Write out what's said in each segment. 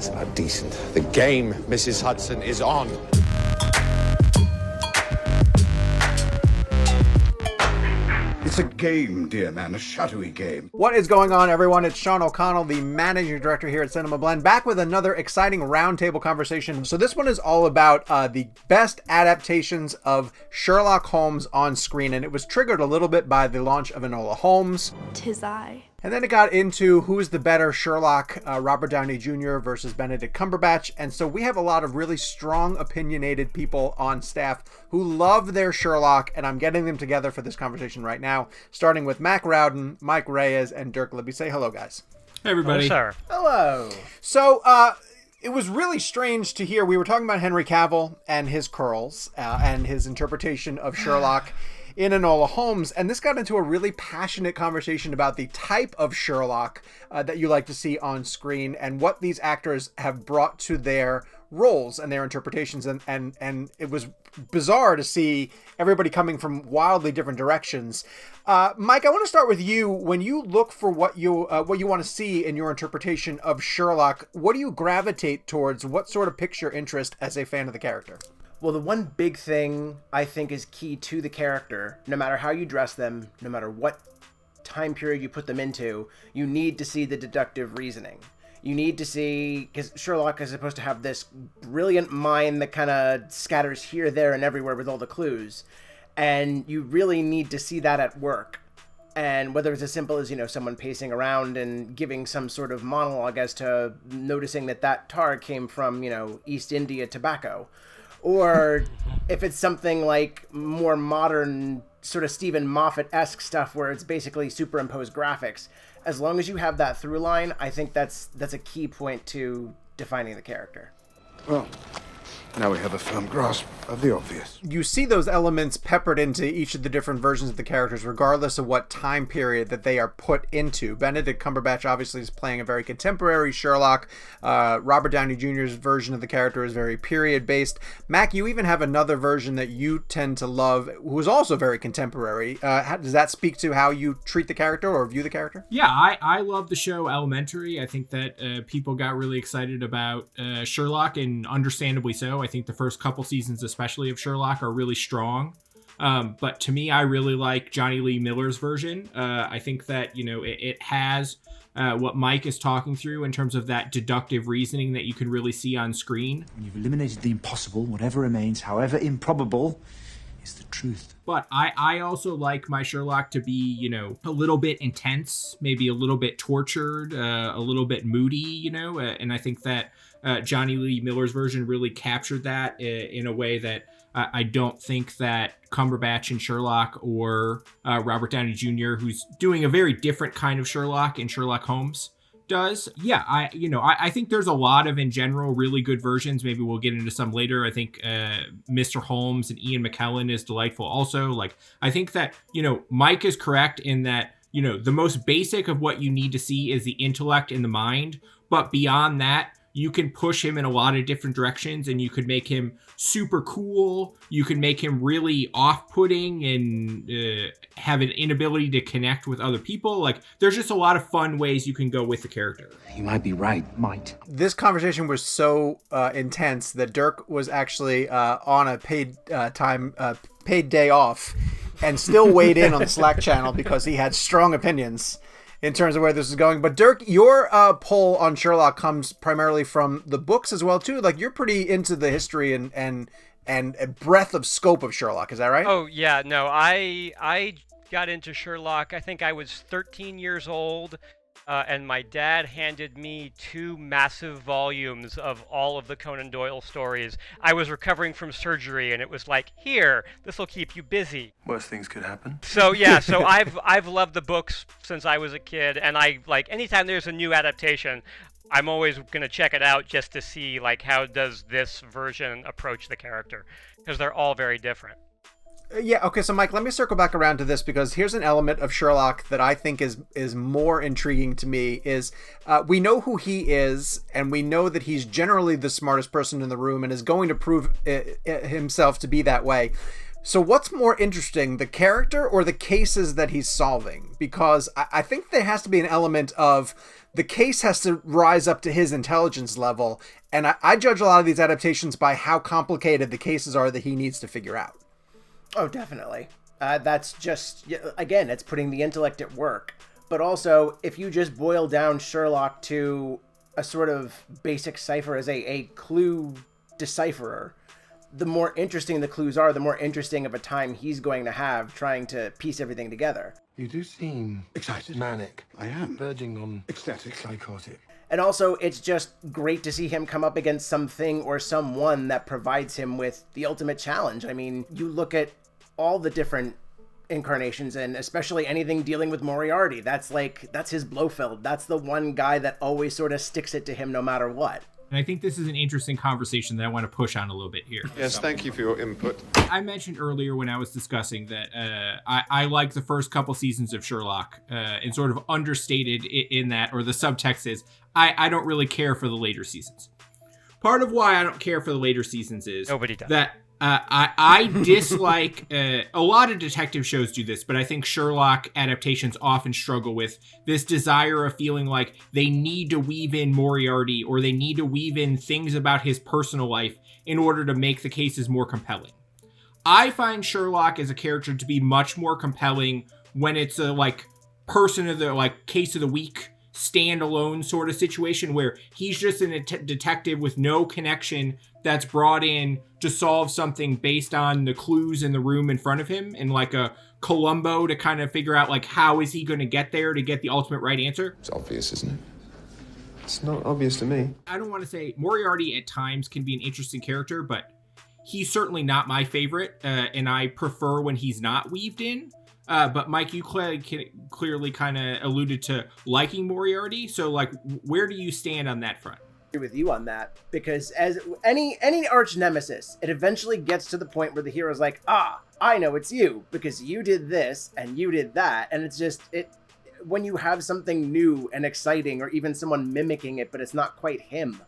That's not decent. The game, Mrs. Hudson, is on. It's a game, dear man, a shadowy game. What is going on, everyone? It's Sean O'Connell, the managing director here at CinemaBlend, back with another exciting roundtable conversation. So this one is all about the best adaptations of Sherlock Holmes on screen, and it was triggered a little bit by the launch of Enola Holmes. 'Tis I. And then it got into who's the better Sherlock, Robert Downey Jr. versus Benedict Cumberbatch. And so we have a lot of really strong, opinionated people on staff who love their Sherlock, and I'm getting them together for this conversation right now, starting with Mack, Rawden, Mike Reyes, and Dirk Libbey. Say hello, guys. Hey, everybody. Hello, sir. Hello. So, it was really strange to hear. We were talking about Henry Cavill and his curls and his interpretation of Sherlock in Enola Holmes, and this got into a really passionate conversation about the type of Sherlock that you like to see on screen and what these actors have brought to their roles and their interpretations, and it was bizarre to see everybody coming from wildly different directions. Mike, I want to start with you. When you look for what you want to see in your interpretation of Sherlock, what do you gravitate towards? What sort of piques your interest as a fan of the character? Well, the one big thing I think is key to the character, no matter how you dress them, no matter what time period you put them into, you need to see the deductive reasoning. You need to see, because Sherlock is supposed to have this brilliant mind that kind of scatters here, there, and everywhere with all the clues. And you really need to see that at work. And whether it's as simple as, someone pacing around and giving some sort of monologue as to noticing that tar came from, East India tobacco. Or if it's something like more modern, sort of Stephen Moffat-esque stuff where it's basically superimposed graphics. As long as you have that through line, I think that's a key point to defining the character. Well, now we have a firm grasp of the obvious. You see those elements peppered into each of the different versions of the characters, regardless of what time period that they are put into. Benedict Cumberbatch obviously is playing a very contemporary Sherlock. Robert Downey Jr.'s version of the character is very period-based. Mack, you even have another version that you tend to love, who is also very contemporary. Does that speak to how you treat the character or view the character? Yeah, I love the show Elementary. I think that people got really excited about Sherlock, and understandably so. I think the first couple seasons, especially of Sherlock, are really strong. But to me, I really like Johnny Lee Miller's version. I think that, it has what Mike is talking through in terms of that deductive reasoning that you can really see on screen. When you've eliminated the impossible, whatever remains, however improbable, is the truth. But I also like my Sherlock to be, a little bit intense, maybe a little bit tortured, a little bit moody, and I think that Johnny Lee Miller's version really captured that in a way that I don't think that Cumberbatch and Sherlock or Robert Downey Jr., who's doing a very different kind of Sherlock in Sherlock Holmes, does. Yeah, I think there's a lot of, in general, really good versions. Maybe we'll get into some later. I think Mr. Holmes and Ian McKellen is delightful also. I think that, Mike is correct in that, the most basic of what you need to see is the intellect and the mind. But beyond that, you can push him in a lot of different directions, and you could make him super cool. You can make him really off-putting and have an inability to connect with other people. There's just a lot of fun ways you can go with the character. You might be right, might. This conversation was so intense that Dirk was actually on a paid day off and still weighed in on the Slack channel because he had strong opinions in terms of where this is going. But Dirk, your pull on Sherlock comes primarily from the books as well too. You're pretty into the history and breadth of scope of Sherlock. Is that right? Oh yeah, no, I got into Sherlock. I think I was 13 years old, and my dad handed me 2 massive volumes of all of the Conan Doyle stories. I was recovering from surgery, and it was like, here, this will keep you busy. Worse things could happen. So yeah, so I've loved the books since I was a kid, and I anytime there's a new adaptation, I'm always gonna check it out just to see how does this version approach the character, because they're all very different. Yeah, okay, so Mike, let me circle back around to this, because here's an element of Sherlock that I think is more intriguing to me, is we know who he is, and we know that he's generally the smartest person in the room and is going to prove himself to be that way. So what's more interesting, the character or the cases that he's solving? Because I think there has to be an element of the case has to rise up to his intelligence level. And I judge a lot of these adaptations by how complicated the cases are that he needs to figure out. Oh, definitely. That's just, again, it's putting the intellect at work. But also, if you just boil down Sherlock to a sort of basic cipher as a clue decipherer, the more interesting the clues are, the more interesting of a time he's going to have trying to piece everything together. You do seem Excited. manic, I am. verging on Ecstatic. psychotic. And also, it's just great to see him come up against something or someone that provides him with the ultimate challenge. I mean, you look at all the different incarnations, and especially anything dealing with Moriarty. That's his Blofeld. That's the one guy that always sort of sticks it to him no matter what. And I think this is an interesting conversation that I want to push on a little bit here. Yes, thank you for your input. I mentioned earlier when I was discussing that I like the first couple seasons of Sherlock and sort of understated in that, or the subtext is, I don't really care for the later seasons. Part of why I don't care for the later seasons is Nobody does. that I dislike, a lot of detective shows do this, but I think Sherlock adaptations often struggle with this desire of feeling like they need to weave in Moriarty or they need to weave in things about his personal life in order to make the cases more compelling. I find Sherlock as a character to be much more compelling when it's a person of the case of the week, standalone sort of situation where he's just a detective with no connection that's brought in to solve something based on the clues in the room in front of him, and like a Columbo to kind of figure out how is he going to get there to get the ultimate right answer. It's obvious, isn't it? It's not obvious to me. I don't want to say Moriarty at times can be an interesting character, but he's certainly not my favorite, and I prefer when he's not weaved in. But Mike, you clearly kind of alluded to liking Moriarty. So where do you stand on that front? With you on that, because as any arch nemesis, it eventually gets to the point where the hero's like, I know it's you because you did this and you did that, and it's just when you have something new and exciting, or even someone mimicking it but it's not quite him,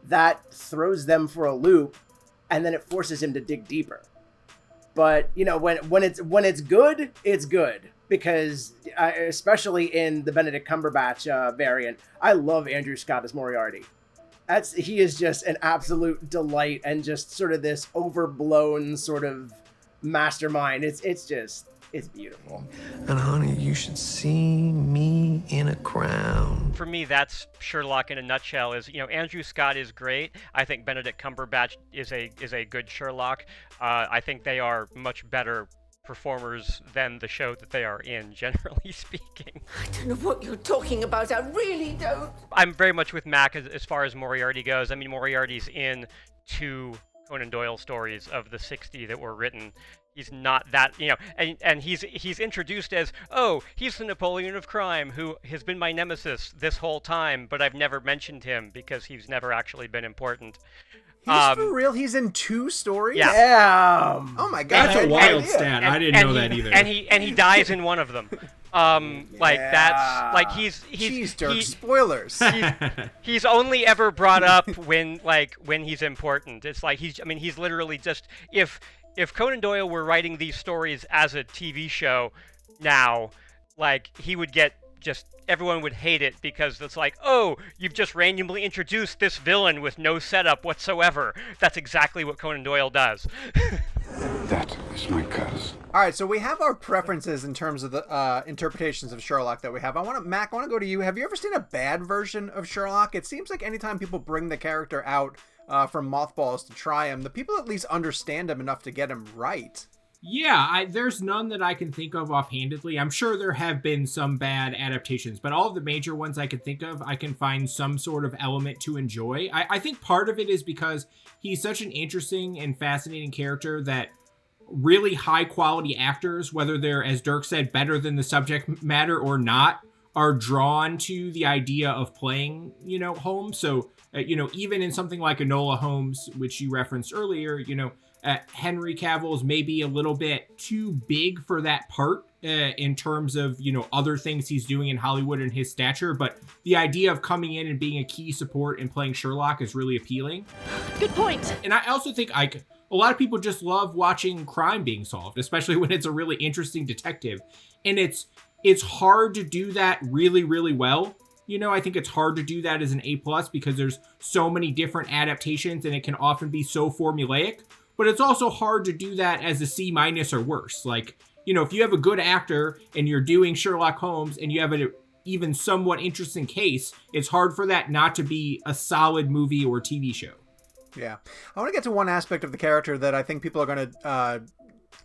that throws them for a loop, and then it forces him to dig deeper. But when it's good, it's good, because especially in the Benedict Cumberbatch variant, I love Andrew Scott as Moriarty. He is just an absolute delight, and just sort of this overblown sort of mastermind. It's beautiful. And honey, you should see me in a crown. For me, that's Sherlock in a nutshell. Andrew Scott is great. I think Benedict Cumberbatch is a good Sherlock. I think they are much better performers than the show that they are in, generally speaking. I don't know what you're talking about. I really don't. I'm very much with Mack as far as Moriarty goes. I mean, Moriarty's in 2 Conan Doyle stories of the 60 that were written. He's not that, and he's introduced as, he's the Napoleon of crime who has been my nemesis this whole time, but I've never mentioned him because he's never actually been important. He's for real? He's in 2 stories? Yeah. Oh my god. That's a wild stat. I didn't know that either. And he dies in one of them. That's he's Jeez, Dirk, spoilers. He's only ever brought up when he's important. It's he's literally just, if Conan Doyle were writing these stories as a TV show now, he would get everyone would hate it, because it's you've just randomly introduced this villain with no setup whatsoever. That's exactly what Conan Doyle does. That is my curse. All right, so we have our preferences in terms of the interpretations of Sherlock that we have. Mac, I want to go to you. Have you ever seen a bad version of Sherlock? It seems like anytime people bring the character out from mothballs to try him, the people at least understand him enough to get him right. Yeah, there's none that I can think of offhandedly. I'm sure there have been some bad adaptations, but all of the major ones I can think of, I can find some sort of element to enjoy. I think part of it is because he's such an interesting and fascinating character that really high quality actors, whether they're, as Dirk said, better than the subject matter or not, are drawn to the idea of playing, Holmes. So, even in something like Enola Holmes, which you referenced earlier, Henry Cavill is maybe a little bit too big for that part in terms of, other things he's doing in Hollywood and his stature. But the idea of coming in and being a key support and playing Sherlock is really appealing. Good point. And I also think a lot of people just love watching crime being solved, especially when it's a really interesting detective. And it's hard to do that really, really well. You know, I think it's hard to do that as an A+ because there's so many different adaptations and it can often be so formulaic. But it's also hard to do that as a C- or worse. Like, you know, if you have a good actor and you're doing Sherlock Holmes and you have an even somewhat interesting case, it's hard for that not to be a solid movie or TV show. Yeah. I want to get to one aspect of the character that I think people are going to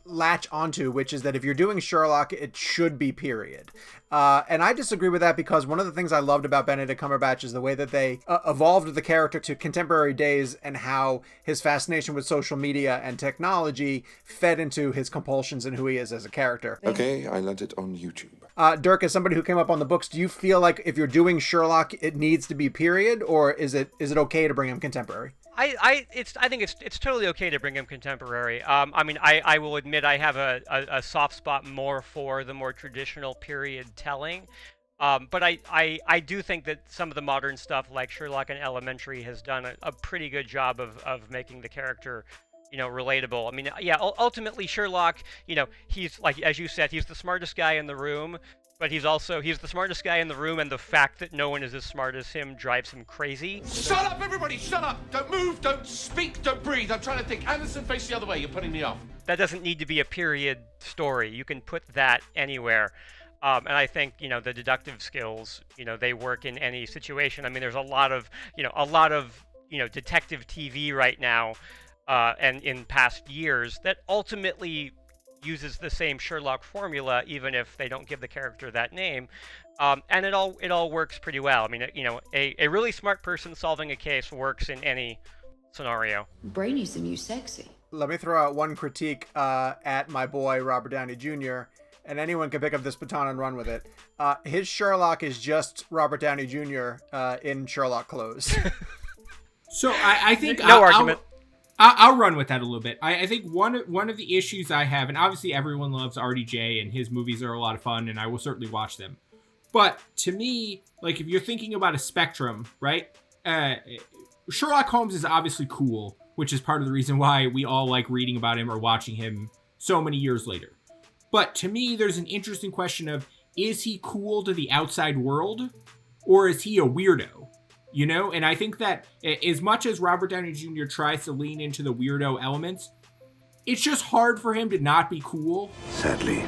latch onto, which is that if you're doing Sherlock, it should be period. And I disagree with that because one of the things I loved about Benedict Cumberbatch is the way that they evolved the character to contemporary days and how his fascination with social media and technology fed into his compulsions and who he is as a character. Okay, I learned it on YouTube. Dirk, as somebody who came up on the books, do you feel like if you're doing Sherlock, it needs to be period, or is it okay to bring him contemporary? I think it's totally okay to bring him contemporary. I mean, I will admit I have a soft spot more for the more traditional period telling. But I do think that some of the modern stuff like Sherlock and Elementary has done a pretty good job of making the character, you know, relatable. I mean, yeah, ultimately Sherlock, you know, he's like, as you said, he's the smartest guy in the room. But he's the smartest guy in the room, and the fact that no one is as smart as him drives him crazy. Shut up, everybody! Shut up! Don't move, don't speak, don't breathe. I'm trying to think. Anderson, face the other way. You're putting me off. That doesn't need to be a period story. You can put that anywhere. And I think, you know, the deductive skills, you know, they work in any situation. I mean, there's a lot of detective TV right now, and in past years that ultimately uses the same Sherlock formula, even if they don't give the character that name, and it all works pretty well. I mean, you know, a really smart person solving a case works in any scenario. Brainy's the new sexy. Let me throw out one critique at my boy Robert Downey Jr., and anyone can pick up this baton and run with it. His Sherlock is just Robert Downey Jr. In Sherlock clothes. So I think no argument. I'll run with that a little bit. I think one of the issues I have, and obviously everyone loves RDJ and his movies are a lot of fun and I will certainly watch them. But to me, like if you're thinking about a spectrum, right? Sherlock Holmes is obviously cool, which is part of the reason why we all like reading about him or watching him so many years later. But to me, there's an interesting question of, is he cool to the outside world or is he a weirdo? You know, and I think that as much as Robert Downey Jr. tries to lean into the weirdo elements, it's just hard for him to not be cool. Sadly,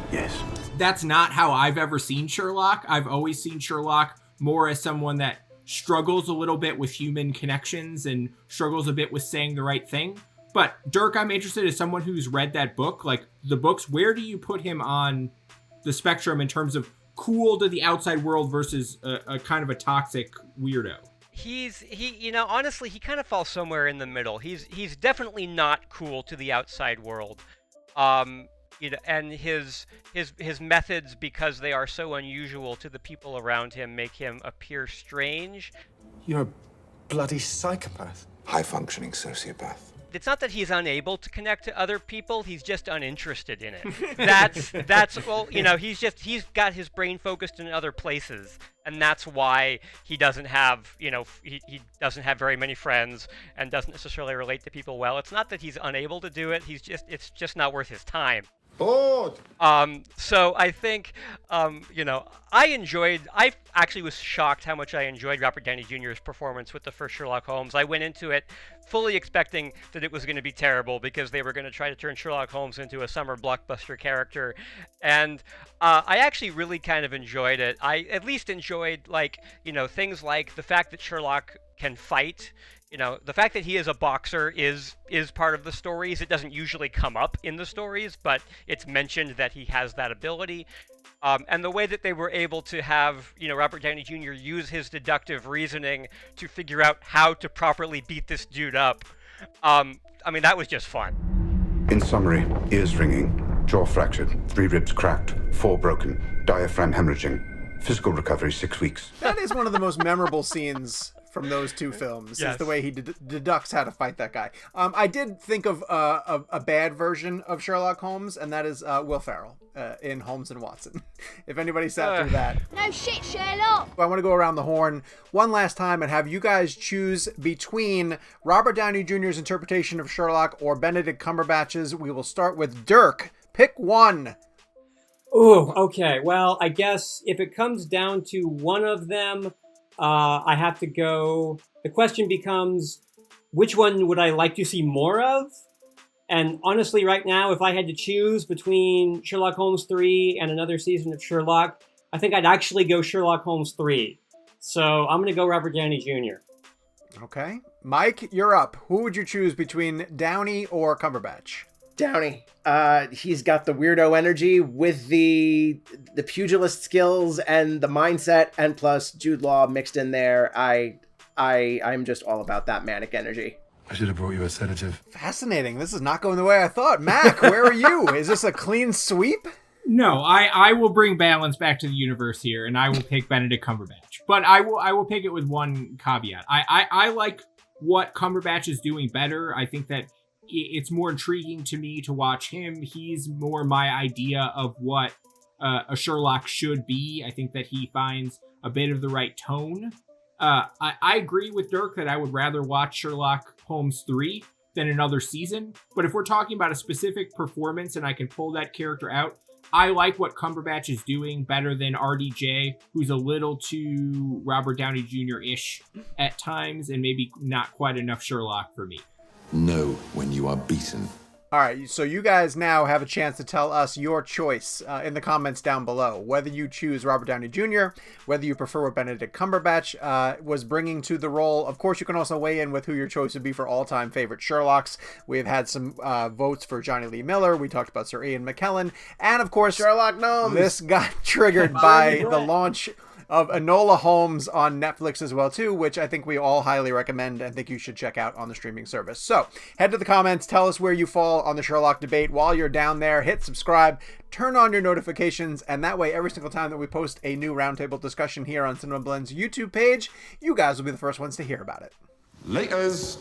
yes. That's not how I've ever seen Sherlock. I've always seen Sherlock more as someone that struggles a little bit with human connections and struggles a bit with saying the right thing. But Dirk, I'm interested as someone who's read that book, like the books, where do you put him on the spectrum in terms of cool to the outside world versus a kind of a toxic weirdo? He honestly, he kind of falls somewhere in the middle. He's definitely not cool to the outside world. You know, and his methods, because they are so unusual to the people around him, make him appear strange. You're a bloody psychopath. High-functioning sociopath. It's not that he's unable to connect to other people, he's just uninterested in it. That's well, you know, he's got his brain focused in other places, and that's why he doesn't have, you know, he doesn't have very many friends and doesn't necessarily relate to people well. It's not that he's unable to do it, it's just not worth his time. Bored. So I think, you know, I actually was shocked how much I enjoyed Robert Downey Jr.'s performance with the first Sherlock Holmes. I went into it fully expecting that it was going to be terrible because they were going to try to turn Sherlock Holmes into a summer blockbuster character. And I actually really kind of enjoyed it. I at least enjoyed, like, you know, things like the fact that Sherlock can fight. You know, the fact that he is a boxer is part of the stories. It doesn't usually come up in the stories, but it's mentioned that he has that ability. And the way that they were able to have, you know, Robert Downey Jr. use his deductive reasoning to figure out how to properly beat this dude up. I mean, that was just fun. In summary, ears ringing, jaw fractured, 3 ribs cracked, 4 broken, diaphragm hemorrhaging. Physical recovery 6 weeks. That is one of the most memorable scenes from those two films. Is Yes. the way he deducts how to fight that guy. I did think of a bad version of Sherlock Holmes, and that is Will Ferrell in Holmes and Watson. If anybody sat through that. No shit, Sherlock. I want to go around the horn one last time and have you guys choose between Robert Downey Jr.'s interpretation of Sherlock or Benedict Cumberbatch's. We will start with Dirk. Pick one. Ooh, okay. Well, I guess if it comes down to one of them, I have to go. The question becomes, which one would I like to see more of? And honestly, right now, if I had to choose between Sherlock Holmes 3 and another season of Sherlock, I think I'd actually go Sherlock Holmes 3. So I'm going to go Robert Downey Jr. Okay. Mike, you're up. Who would you choose between Downey or Cumberbatch? Downey. He's got the weirdo energy with the pugilist skills and the mindset, and plus Jude Law mixed in there. I'm just all about that manic energy. I should have brought you a sedative. Fascinating. This is not going the way I thought. Mack, where are you? Is this a clean sweep? No, I will bring balance back to the universe here, and I will pick Benedict Cumberbatch. But I will pick it with one caveat. I like what Cumberbatch is doing better. I think that it's more intriguing to me to watch him. He's more my idea of what a Sherlock should be. I think that he finds a bit of the right tone. I agree with Dirk that I would rather watch Sherlock Holmes 3 than another season. But if we're talking about a specific performance and I can pull that character out, I like what Cumberbatch is doing better than RDJ, who's a little too Robert Downey Jr.-ish at times and maybe not quite enough Sherlock for me. Know when you are beaten. All right, so you guys now have a chance to tell us your choice in the comments down below. Whether you choose Robert Downey Jr., whether you prefer what Benedict Cumberbatch was bringing to the role. Of course, you can also weigh in with who your choice would be for all-time favorite Sherlocks. We've had some votes for Johnny Lee Miller. We talked about Sir Ian McKellen. And, of course, Sherlock Gnomes. This got triggered by the launch of Enola Holmes on Netflix as well too, which I think we all highly recommend and think you should check out on the streaming service. So head to the comments, tell us where you fall on the Sherlock debate. While you're down there, hit subscribe, turn on your notifications, and that way every single time that we post a new roundtable discussion here on CinemaBlend's YouTube page, you guys will be the first ones to hear about it. Laters.